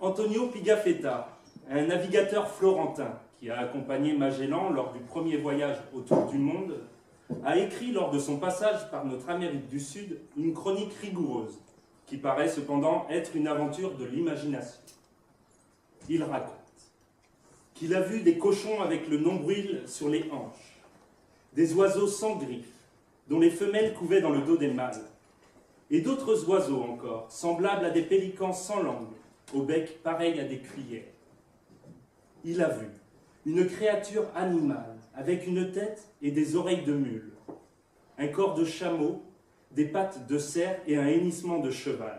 Antonio Pigafetta, un navigateur florentin qui a accompagné Magellan lors du premier voyage autour du monde, a écrit lors de son passage par notre Amérique du Sud une chronique rigoureuse qui paraît cependant être une aventure de l'imagination. Il raconte qu'il a vu des cochons avec le nombril sur les hanches, des oiseaux sans griffes dont les femelles couvaient dans le dos des mâles, et d'autres oiseaux encore, semblables à des pélicans sans langue, au bec pareil à des cuillères. Il a vu une créature animale avec une tête et des oreilles de mule, un corps de chameau, des pattes de cerf et un hennissement de cheval.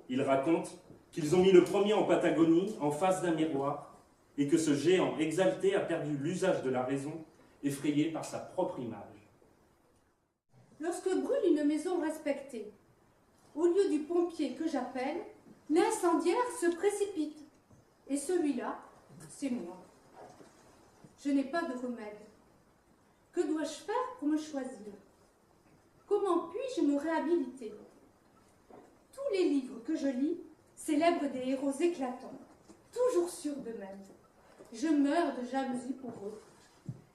Il raconte qu'ils ont mis le premier en Patagonie en face d'un miroir et que ce géant exalté a perdu l'usage de la raison, effrayé par sa propre image. Lorsque brûle une maison respectée, au lieu du pompier que j'appelle, l'incendiaire se précipite. Et celui-là, c'est moi. Je n'ai pas de remède. Que dois-je faire pour me choisir? Comment puis-je me réhabiliter? Tous les livres que je lis célèbrent des héros éclatants, toujours sûrs d'eux-mêmes. Je meurs de jalousie pour eux.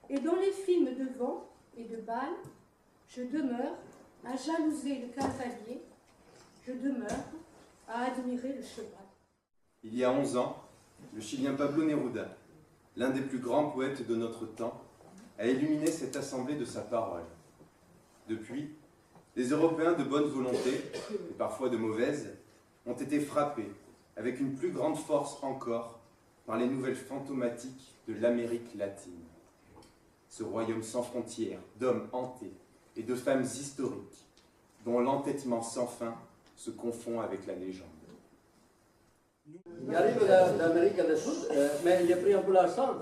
Et dans les films de vent et de balles, je demeure à jalouser le cavalier, je demeure à admirer le cheval. Il y a 11 ans, le Chilien Pablo Neruda, l'un des plus grands poètes de notre temps, a illuminé cette assemblée de sa parole. Depuis, les Européens de bonne volonté, et parfois de mauvaise, ont été frappés, avec une plus grande force encore, par les nouvelles fantomatiques de l'Amérique latine. Ce royaume sans frontières, d'hommes hantés et de femmes historiques, dont l'entêtement sans fin se confond avec la légende. J'arrive d'Amérique du Sud, mais j'ai pris un peu l'accent.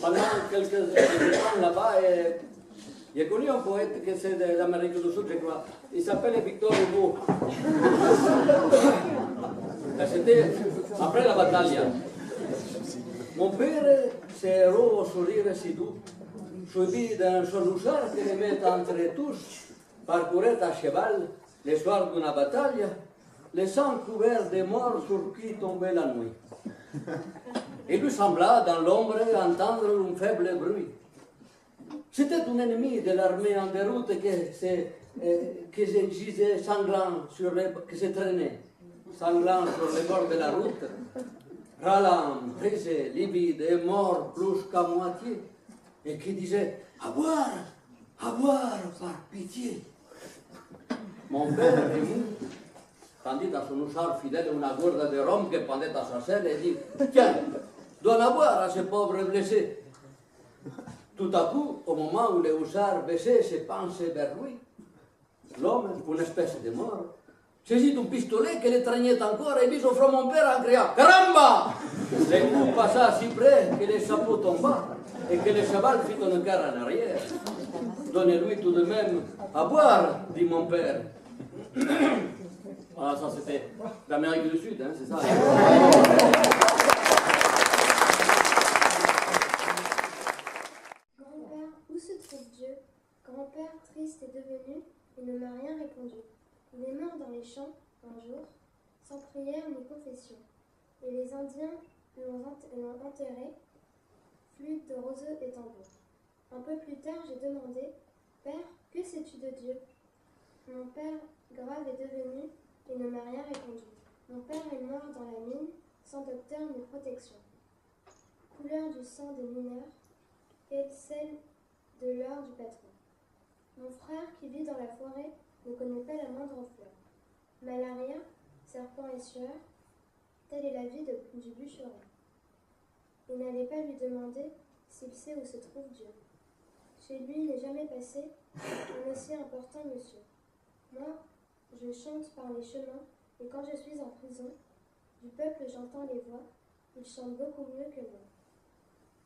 Pendant quelques temps là-bas, j'ai connu un poète qui c'est de l'Amérique du Sud, je crois. Il s'appelle Victor Hugo. C'était après la bataille. Mon père, c'est héros au sourire si doux, suivi d'un sonnouchard qui les met entre tous, parcourait à cheval les soirs d'une bataille, laissant couverts de morts sur qui tombait la nuit. Il lui sembla, dans l'ombre, entendre un faible bruit. C'était un ennemi de l'armée en déroute qui se gisait sanglant, qui se traînait, sanglant sur les bords de la route, râlant, brisé, livide et mort plus qu'à moitié, et qui disait « à boire, par pitié ». Mon père ému, tandis à son hussard fidèle une gourde de rhum qui pendait à sa selle et dit « Tiens, donne à boire à ce pauvre blessé ». Tout à coup, au moment où le hussard baissait ses pensées vers lui, l'homme, une espèce de mort, saisit un pistolet qui le traînait encore et vit au front mon père en criant « Caramba !» Le coup passa si près que le chapeau tomba et que le cheval fit un quart en arrière. « Donnez-lui tout de même à boire, dit mon père. » Voilà, ça c'était l'Amérique du Sud, hein, c'est ça. Grand-père, où se trouve Dieu? Grand-père triste est devenu et ne m'a rien répondu. Il est mort dans les champs, un jour, sans prière ni confession. Et les Indiens l'ont enterré, flûte de roseaux et tambour. Un peu plus tard, j'ai demandé, « Père, que sais-tu de Dieu ?» Mon père grave est devenu et ne m'a rien répondu. Mon père est mort dans la mine, sans docteur ni protection. Couleur du sang des mineurs, et celle de l'or du patron. Mon frère, qui vit dans la forêt, ne connaît pas la moindre fleur. Malaria, serpent et sueur, telle est la vie du bûcheron. Il n'allait pas lui demander s'il sait où se trouve Dieu. Chez lui n'est jamais passé un aussi important monsieur. Moi, je chante par les chemins, et quand je suis en prison, du peuple j'entends les voix, ils chantent beaucoup mieux que moi.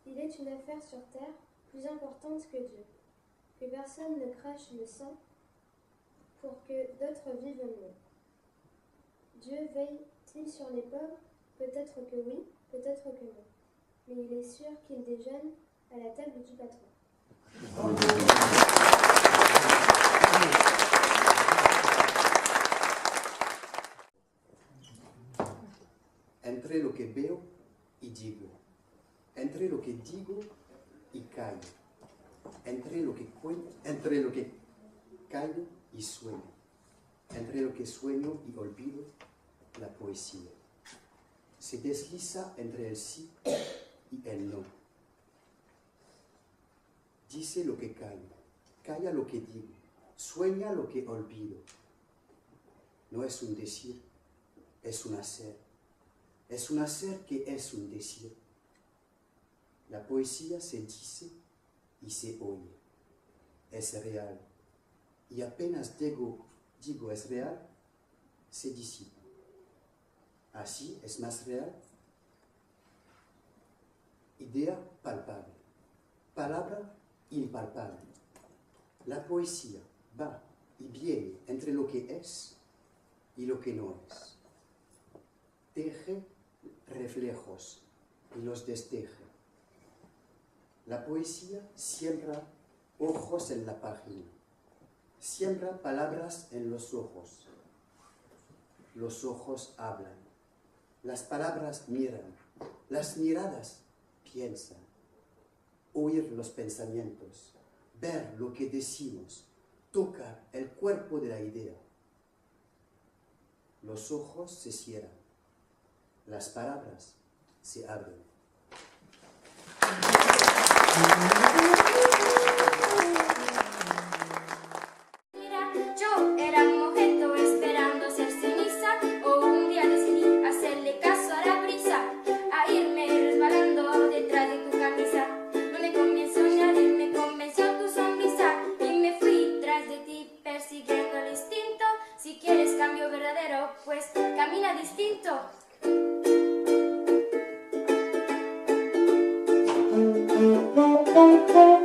Il est une affaire sur terre plus importante que Dieu, que personne ne crache le sang pour que d'autres vivent mieux. Dieu veille-t-il sur les pauvres? Peut-être que oui, peut-être que non. Mais il est sûr qu'il déjeune à la table du patron. entre lo que veo y digo, entre lo que digo y callo, entre lo que callo y sueño, entre lo que sueño y olvido, la poesía. Se desliza entre el sí y el no. Dice lo que callo, calla lo que digo, sueña lo que olvido. No es un decir, es un hacer. Es un hacer que es un decir. La poesía se dice y se oye. Es real. Y apenas digo es real, se disipa. Así es más real. Idea palpable. Palabra impalpable. La poesía va y viene entre lo que es y lo que no es. Teje reflejos y los desteje. La poesía siembra ojos en la página, siembra palabras en los ojos. Los ojos hablan, las palabras miran, las miradas piensan. Oír los pensamientos, ver lo que decimos, tocar el cuerpo de la idea. Los ojos se cierran, las palabras se abren. Yo era un objeto esperando ser ceniza, o un día decidí hacerle caso a la brisa, a irme resbalando detrás de tu camisa. No me convenció nadie, me convenció tu sonrisa, y me fui tras de ti persiguiendo el instinto. Si quieres cambio verdadero, pues camina distinto. Thank you.